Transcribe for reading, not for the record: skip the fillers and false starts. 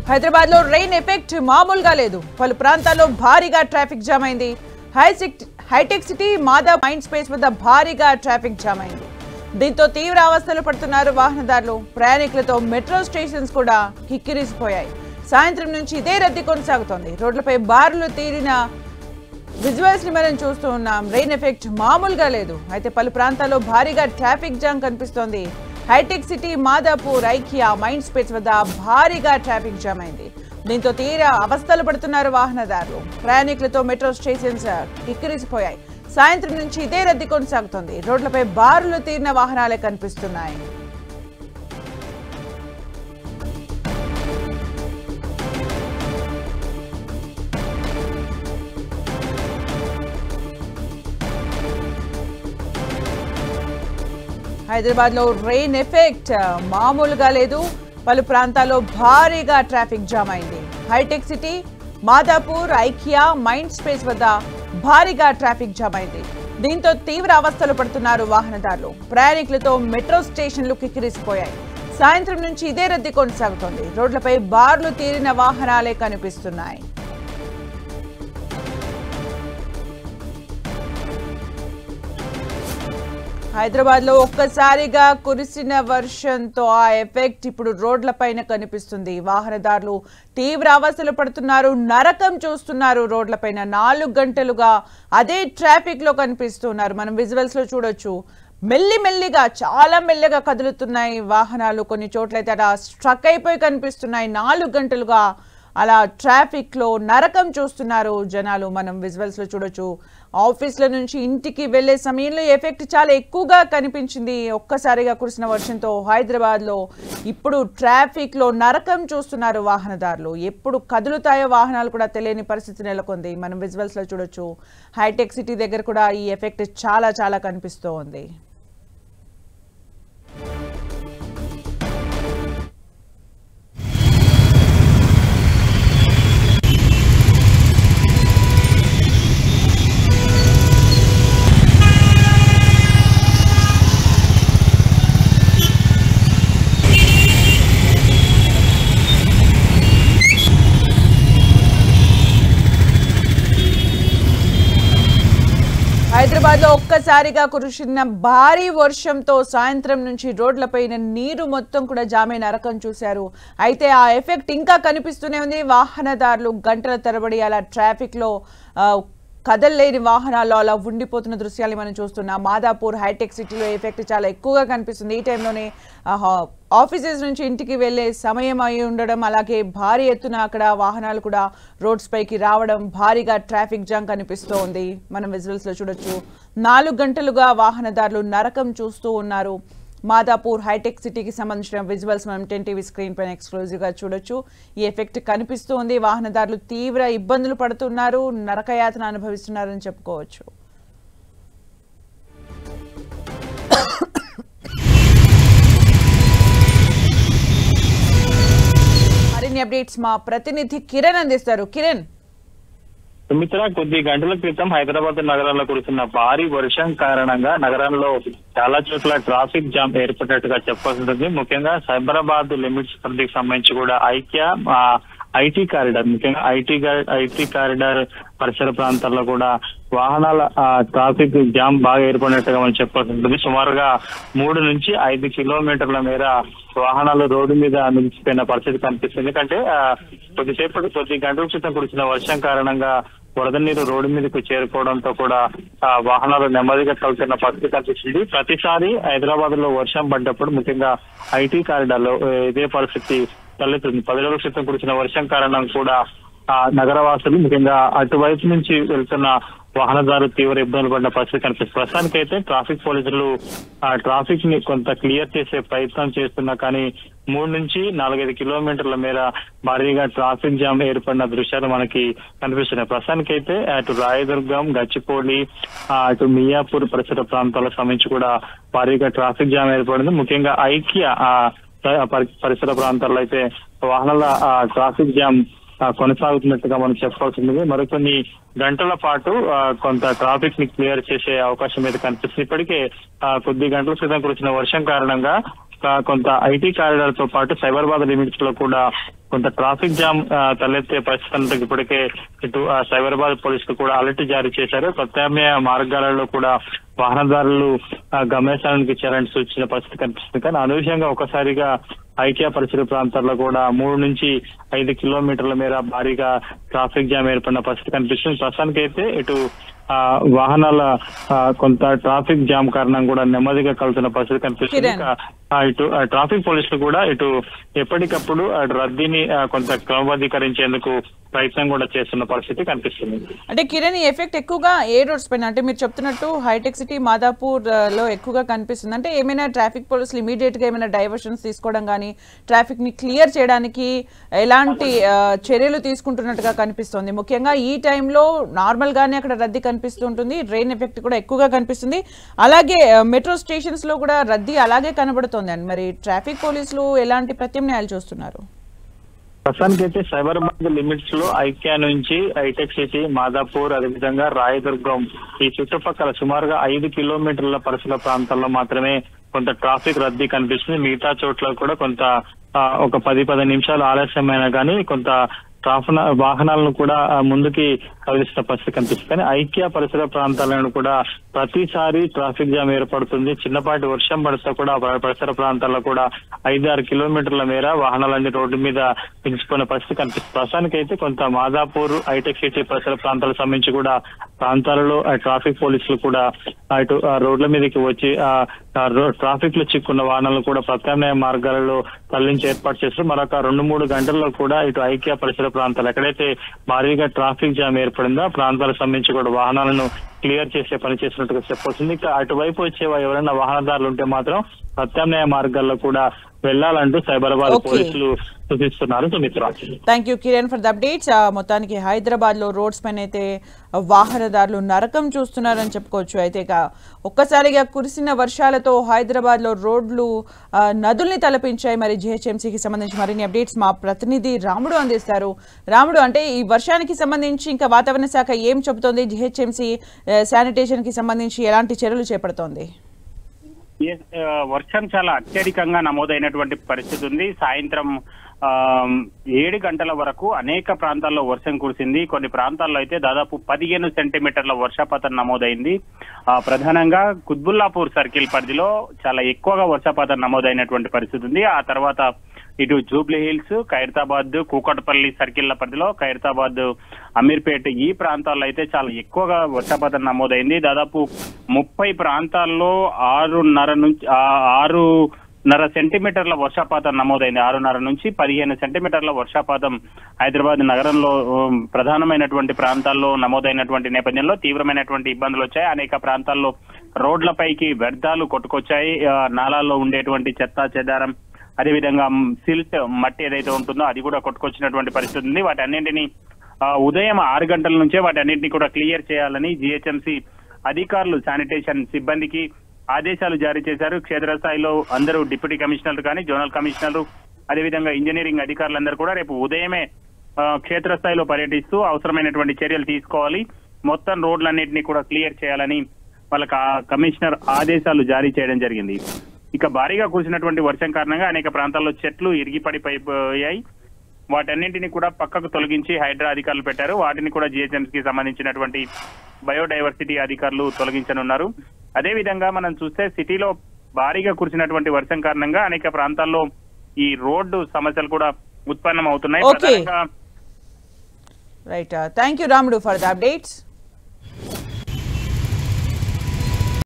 హైదరాబాద్ లో rain effect మామూలుగా లేదు. పలు ప్రాంతాల్లో భారీగా ట్రాఫిక్ జామ్ అయింది. హైటెక్ సిటీ మాదా మైండ్ స్పేస్ వద్ద భారీగా ట్రాఫిక్ జామ్ అయింది. దీంతో తీవ్ర అవస్థలు పడుతున్నారు వాహనదారులు. ప్రయాణికులతో మెట్రో స్టేషన్స్ కూడా కిక్కిరిసిపోయాయి. సాయంత్రం నుంచి ఇదే రద్దీ కొనసాగుతోంది. రోడ్లపై బారులు తీరిన విజువల్స్ ని మనం చూస్తూ ఉన్నాం. రెయిన్ ఎఫెక్ట్ మామూలుగా లేదు. అయితే పలు ప్రాంతాల్లో భారీగా ట్రాఫిక్ జామ్ కనిపిస్తోంది. Hitech city Madhapur IKEA mind space వద్ద భారీగా ట్రాఫిక్ జామ్ అయింది. దీంతో తీవ్ర అవస్థలు పడుతున్నారు వాహనదారులు. ప్రయాణికులతో మెట్రో స్టేషన్స్ కిక్కిరిసిపోయాయి. సాయంత్రం నుంచి ఇదే రద్దీ కొనసాగుతోంది. రోడ్లపై బారులు తీరిన వాహనాలే కనిపిస్తున్నాయి. హైదరాబాద్ లో రెయిన్ ఎఫెక్ట్ మామూలుగా లేదు. పలు ప్రాంతాల్లో భారీగా ట్రాఫిక్ జామ్ అయింది. Hitech city Madhapur IKEA mind space వద్ద భారీగా ట్రాఫిక్ జామ్ అయింది. దీంతో తీవ్ర అవస్థలు పడుతున్నారు వాహనదారులు. ప్రయాణికులతో మెట్రో స్టేషన్లు కిక్కిరిసిపోయాయి. సాయంత్రం నుంచి ఇదే రద్దీ కొనసాగుతోంది. రోడ్లపై బార్లు తీరిన వాహనాలే కనిపిస్తున్నాయి. హైదరాబాద్ లో ఒక్కసారిగా కురిసిన వర్షంతో ఆ ఎఫెక్ట్ ఇప్పుడు రోడ్లపైన కనిపిస్తుంది. వాహనదారులు తీవ్ర అవస్థలు పడుతున్నారు. నరకం చూస్తున్నారు. రోడ్లపైన 4 గంటలుగా అదే ట్రాఫిక్ లో కనిపిస్తున్నారు. మనం విజువల్స్ లో చూడొచ్చు. మెల్లిమెల్లిగా చాలా మెల్లగా కదులుతున్నాయి వాహనాలు. కొన్ని చోట్లయితే అలా స్ట్రక్ అయిపోయి కనిపిస్తున్నాయి. 4 గంటలుగా అలా ట్రాఫిక్ లో నరకం చూస్తున్నారు జనాలు. మనం విజువల్స్ లో చూడొచ్చు. ఆఫీసుల నుంచి ఇంటికి వెళ్లే సమయంలో ఎఫెక్ట్ చాలా ఎక్కువగా కనిపించింది. ఒక్కసారిగా కురిసిన వర్షంతో హైదరాబాద్ లో ఇప్పుడు ట్రాఫిక్ లో నరకం చూస్తున్నారు వాహనదారులు. ఎప్పుడు కదులుతాయో వాహనాలు కూడా తెలియని పరిస్థితి నెలకొంది. మనం విజువల్స్ లో చూడొచ్చు. హైటెక్ సిటీ దగ్గర కూడా ఈ ఎఫెక్ట్ చాలా చాలా కనిపిస్తూ ఉంది. హైదరాబాద్ లో ఒక్కసారిగా కురిసిన భారీ వర్షంతో సాయంత్రం నుంచి రోడ్లపైన నీరు మొత్తం కూడా జామే నరకం చూశారు. అయితే ఆ ఎఫెక్ట్ ఇంకా కనిపిస్తూనే ఉంది. వాహనదారులు గంటల తరబడి అలా ట్రాఫిక్ లో కదల్లేని వాహనాల్లో అలా ఉండిపోతున్న దృశ్యాన్ని మనం చూస్తున్నాం. మాదాపూర్ హైటెక్ సిటీలో ఎఫెక్ట్ చాలా ఎక్కువగా కనిపిస్తుంది. ఈ టైంలోనే ఆఫీసెస్ నుంచి ఇంటికి వెళ్లే సమయం అయి ఉండడం, అలాగే భారీ ఎత్తున అక్కడ వాహనాలు కూడా రోడ్స్ పైకి రావడం, భారీగా ట్రాఫిక్ జామ్ కనిపిస్తూ ఉంది. మనం విజువల్స్ లో చూడొచ్చు. 4 గంటలుగా వాహనదారులు నరకం చూస్తూ ఉన్నారు. మాదాపూర్ హైటెక్ సిటీకి సంబంధించిన విజువల్స్ మనం 10 టీవీ స్క్రీన్ పైన ఎక్స్క్లూజివ్ గా చూడొచ్చు. ఈ ఎఫెక్ట్ కనిపిస్తూ ఉంది. వాహనదారులు తీవ్ర ఇబ్బందులు పడుతున్నారు. నరకయాతన అనుభవిస్తున్నారని చెప్పుకోవచ్చు. మరిన్ని అప్డేట్స్ మా ప్రతినిధి కిరణ్ అందిస్తారు. కిరణ్. సుమిత్ర, కొద్ది గంటల క్రితం హైదరాబాద్ నగరంలో కురుస్తున్న భారీ వర్షం కారణంగా నగరంలో చాలా చోట్ల ట్రాఫిక్ జామ్ ఏర్పడినట్టుగా చెప్పాల్సి ఉంటుంది. ముఖ్యంగా సైబరాబాద్ లిమిట్స్ పరిధికి సంబంధించి కూడా ఐకియా ఐటీ కారిడార్, ముఖ్యంగా ఐటీ కారిడార్ పరిసర ప్రాంతాల్లో కూడా వాహనాల ట్రాఫిక్ జామ్ బాగా ఏర్పడినట్టుగా మనం చెప్పాల్సి ఉంటుంది. సుమారుగా 3 నుంచి 5 కిలోమీటర్ల మేర వాహనాలు రోడ్డు మీద నిలిచిపోయిన పరిస్థితి కనిపిస్తుంది. ఎందుకంటే కొద్ది గంటల క్రితం కురిసిన వర్షం కారణంగా వరద నీరు రోడ్డు మీదకు చేరుకోవడంతో కూడా వాహనాలు నెమ్మదిగా కలుగుతున్న పరిస్థితి కనిపిస్తుంది. ప్రతిసారి హైదరాబాద్ లో వర్షం పడ్డప్పుడు ముఖ్యంగా ఐటీ కారిడార్ లో ఇదే పరిస్థితి తలెత్తుంది. 10 రోజుల క్రితం కురిసిన వర్షం కారణంగా కూడా నగరవాసులు ముఖ్యంగా అటువైపు నుంచి వెళ్తున్న వాహనదారులు తీవ్ర ఇబ్బందులు పడిన పరిస్థితి కనిపిస్తుంది. ప్రస్తుతానికైతే ట్రాఫిక్ పోలీసులు ట్రాఫిక్ ని కొంత క్లియర్ చేసే ప్రయత్నం చేస్తున్నా కానీ 3 నుంచి 4-5 కిలోమీటర్ల మేర భారీగా ట్రాఫిక్ జామ్ ఏర్పడిన దృశ్యాలు మనకి కనిపిస్తున్నాయి. ప్రస్తుతానికైతే అటు రాయదుర్గం, గచ్చిపోలి, అటు మియాపూర్ పరిసర ప్రాంతాలకు సంబంధించి కూడా భారీగా ట్రాఫిక్ జామ్ ఏర్పడింది. ముఖ్యంగా ఐకియా పరిసర ప్రాంతాల్లో అయితే వాహనాల ట్రాఫిక్ జామ్ కొనసాగుతున్నట్టుగా మనం చెప్పాల్సింది. మరికొన్ని గంటల పాటు కొంత ట్రాఫిక్ ని క్లియర్ చేసే అవకాశం అయితే కనిపిస్తుంది. ఇప్పటికే కొద్ది గంటల క్రితం కురిసిన వర్షం కారణంగా కొంత ఐటీ కారిడార్ తో పాటు సైబరాబాద్ లిమిట్స్ లో కూడా కొంత ట్రాఫిక్ జామ్ తలెత్తే పరిస్థితులకు ఇప్పటికే ఇటు సైబరాబాద్ పోలీసులు కూడా అలర్ట్ జారీ చేశారు. ప్రత్యామ్నాయ మార్గాలలో కూడా వాహనదారులు గమ్యస్థానానికి చేరాలని సూచించిన పరిస్థితి కనిపిస్తుంది. కానీ అనూహ్యంగా ఒకసారిగా ఐక్య పరిసర ప్రాంతాల్లో కూడా 3 నుంచి 5 కిలోమీటర్ల మేర భారీగా ట్రాఫిక్ జామ్ ఏర్పడిన పరిస్థితి కనిపిస్తుంది. ప్రస్తుతానికైతే ఇటు వాహనాల కొంత ట్రాఫిక్ జామ్ కారణం కూడా నెమ్మదిగా కలుతున్న పరిస్థితి కనిపిస్తుంది. ఇటు ట్రాఫిక్ పోలీసులు కూడా ఇటు ఎప్పటికప్పుడు రద్దీని కొంత క్రమబద్ధీకరించేందుకు ప్రయత్నం కూడా చేస్తున్న పరిస్థితి కనిపిస్తుంది. అంటే కిరణ్, ఈ ఎఫెక్ట్ ఎక్కువగా ఏ రోడ్స్ పైన, అంటే మీరు చెప్తున్నట్టు హైటెక్ సిటీ మాదాపూర్ లో ఎక్కువగా కనిపిస్తుంది. అంటే ఏమైనా ట్రాఫిక్ పోలీసులు ఇమీడియట్ గా ఏమైనా డైవర్షన్స్ తీసుకోవడం కానీ ట్రాఫిక్ ని క్లియర్ చేయడానికి ఎలాంటి చర్యలు తీసుకుంటున్నట్టుగా కనిపిస్తుంది? ముఖ్యంగా ఈ టైంలో నార్మల్ గానే అక్కడ రద్దీ కనిపిస్తుంటుంది, రెయిన్ ఎఫెక్ట్ కూడా ఎక్కువగా కనిపిస్తుంది. అలాగే మెట్రో స్టేషన్స్ లో కూడా రద్దీ అలాగే కనబడుతుంది. మరి ట్రాఫిక్ పోలీసులు ఎలాంటి ప్రత్యామ్నాయాలు చూస్తున్నారు? ప్రస్తుతానికైతే సైబరాబాద్ లిమిట్స్ లో ఐక్య నుంచి హైటెక్ సిటీ, మాదాపూర్, అదేవిధంగా రాయదుర్గం ఈ చుట్టుపక్కల సుమారుగా 5 కిలోమీటర్ల పరిసర ప్రాంతాల్లో మాత్రమే కొంత ట్రాఫిక్ రద్దీ కనిపిస్తుంది. మిగతా చోట్ల కూడా కొంత ఒక 10 నిమిషాలు ఆలస్యమైనా కానీ కొంత వాహనాలను కూడా ముందుకి కదిలిస్తున్న పరిస్థితి కనిపిస్తుంది. కానీ ఐక్య పరిసర ప్రాంతాలను కూడా ప్రతిసారి ట్రాఫిక్ జామ్ ఏర్పడుతుంది. చిన్నపాటి వర్షం పడితే కూడా పరిసర ప్రాంతాల్లో కూడా 5-6 కిలోమీటర్ల మేర వాహనాలన్నీ రోడ్డు మీద నిలిచిపోయిన పరిస్థితి కనిపిస్తుంది. ప్రస్తుతానికైతే కొంత మాదాపూర్, హైటెక్ సిటీ పరిసర ప్రాంతాలకు సంబంధించి కూడా ప్రాంతాలలో ట్రాఫిక్ పోలీసులు కూడా ఇటు రోడ్ల మీదకి వచ్చి ట్రాఫిక్ లో చిక్కున్న వాహనాలను కూడా ప్రత్యామ్నాయ మార్గాలలో తరలించి ఏర్పాటు చేస్తారు. మరొక 2-3 గంటల్లో కూడా ఇటు ఐక్య పరిసర ప్రాంతాలు ఎక్కడైతే భారీగా ట్రాఫిక్ జామ్ ఏర్పడిందో ఆ ప్రాంతాలకు సంబంధించి కూడా వాహనాలను క్లియర్ చేసే పని చేసినట్టుగా చెప్పొస్తుంది. ఇక అటువైపు వచ్చే ఎవరైనా వాహనదారులు ఉంటే మాత్రం ప్రత్యామ్నాయ మార్గాల్లో కూడా వెళ్లాలంటూ సైబరాబాద్ పోలీసులు సూచిస్తున్నారు. Sumitra, thank you Kiran for the updates. మొత్తానికి హైదరాబాద్ లో రోడ్స్ పైన అయితే వాహనదారులు నరకం చూస్తున్నారని చెప్పుకోవచ్చు. అయితే ఒక్కసారిగా కురిసిన వర్షాలతో హైదరాబాద్ లో రోడ్లు నదుల్ని తలపించాయి. మరి జిహెచ్ఎంసీకి సంబంధించి మరిన్ని అప్డేట్స్ మా ప్రతినిధి రాముడు అందిస్తారు. రాముడు, అంటే ఈ వర్షానికి సంబంధించి ఇంకా వాతావరణ శాఖ ఏం చెబుతోంది? జిహెచ్ఎంసీ శానిటేషన్ కి సంబంధించి ఎలాంటి చర్యలు చేపడుతోంది? వర్షం చాలా అత్యధికంగా నమోదైనటువంటి పరిస్థితి ఉంది. సాయంత్రం 7 గంటల వరకు అనేక ప్రాంతాల్లో వర్షం కురిసింది. కొన్ని ప్రాంతాల్లో అయితే దాదాపు 15 సెంటీమీటర్ల వర్షపాతం నమోదైంది. ప్రధానంగా కుత్బుల్లాపూర్ సర్కిల్ పరిధిలో చాలా ఎక్కువగా వర్షపాతం నమోదైనటువంటి పరిస్థితి ఉంది. ఆ తర్వాత ఇటు జూబ్లీ హిల్స్, ఖైరతాబాద్, కూకట్పల్లి సర్కిళ్ల పరిధిలో ఖైరతాబాద్, అమీర్పేట్ ఈ ప్రాంతాల్లో అయితే చాలా ఎక్కువగా వర్షపాతం నమోదైంది. దాదాపు 30 ప్రాంతాల్లో 6.5 సెంటీమీటర్ల వర్షపాతం నమోదైంది. 6.5 నుంచి 15 సెంటీమీటర్ల వర్షపాతం హైదరాబాద్ నగరంలో ప్రధానమైనటువంటి ప్రాంతాల్లో నమోదైనటువంటి నేపథ్యంలో తీవ్రమైనటువంటి ఇబ్బందులు వచ్చాయి. అనేక ప్రాంతాల్లో రోడ్లపైకి వ్యర్థాలు కొట్టుకొచ్చాయి. నాలాల్లో ఉండేటువంటి చెత్త చెదారం, అదేవిధంగా సిల్ట్ మట్టి ఏదైతే ఉంటుందో అది కూడా కొట్టుకొచ్చినటువంటి పరిస్థితి ఉంది. వాటి అన్నింటినీ ఉదయం 6 గంటల నుంచే వాటి అన్నింటినీ కూడా క్లియర్ చేయాలని జిహెచ్ఎంసీ అధికారులు శానిటేషన్ సిబ్బందికి ఆదేశాలు జారీ చేశారు. క్షేత్రస్థాయిలో అందరూ డిప్యూటీ కమిషనర్లు కానీ, జోనల్ కమిషనర్లు, అదేవిధంగా ఇంజనీరింగ్ అధికారులందరూ కూడా రేపు ఉదయమే క్షేత్రస్థాయిలో పర్యటిస్తూ అవసరమైనటువంటి చర్యలు తీసుకోవాలి, మొత్తం రోడ్లన్నింటినీ కూడా క్లియర్ చేయాలని వాళ్ళకి కమిషనర్ ఆదేశాలు జారీ చేయడం జరిగింది. ఇక భారీగా కురిసినటువంటి వర్షం కారణంగా అనేక ప్రాంతాల్లో చెట్లు ఇరిగి పడిపోయాయి. వాటన్నింటినీ కూడా పక్కకు తొలగించి హైడ్రా అధికారులు పెట్టారు. వాటిని కూడా జిహెచ్ఎంసీకి సంబంధించినటువంటి బయోడైవర్సిటీ అధికారులు తొలగించనున్నారు. అదేవిధంగా మనం చూస్తే సిటీలో భారీగా కురిసినటువంటి వర్షం కారణంగా అనేక ప్రాంతాల్లో ఈ రోడ్డు సమస్యలు కూడా ఉత్పన్నం అవుతున్నాయి. రైట్, థ్యాంక్ యూ రాముడు ఫర్ ద అప్డేట్స్.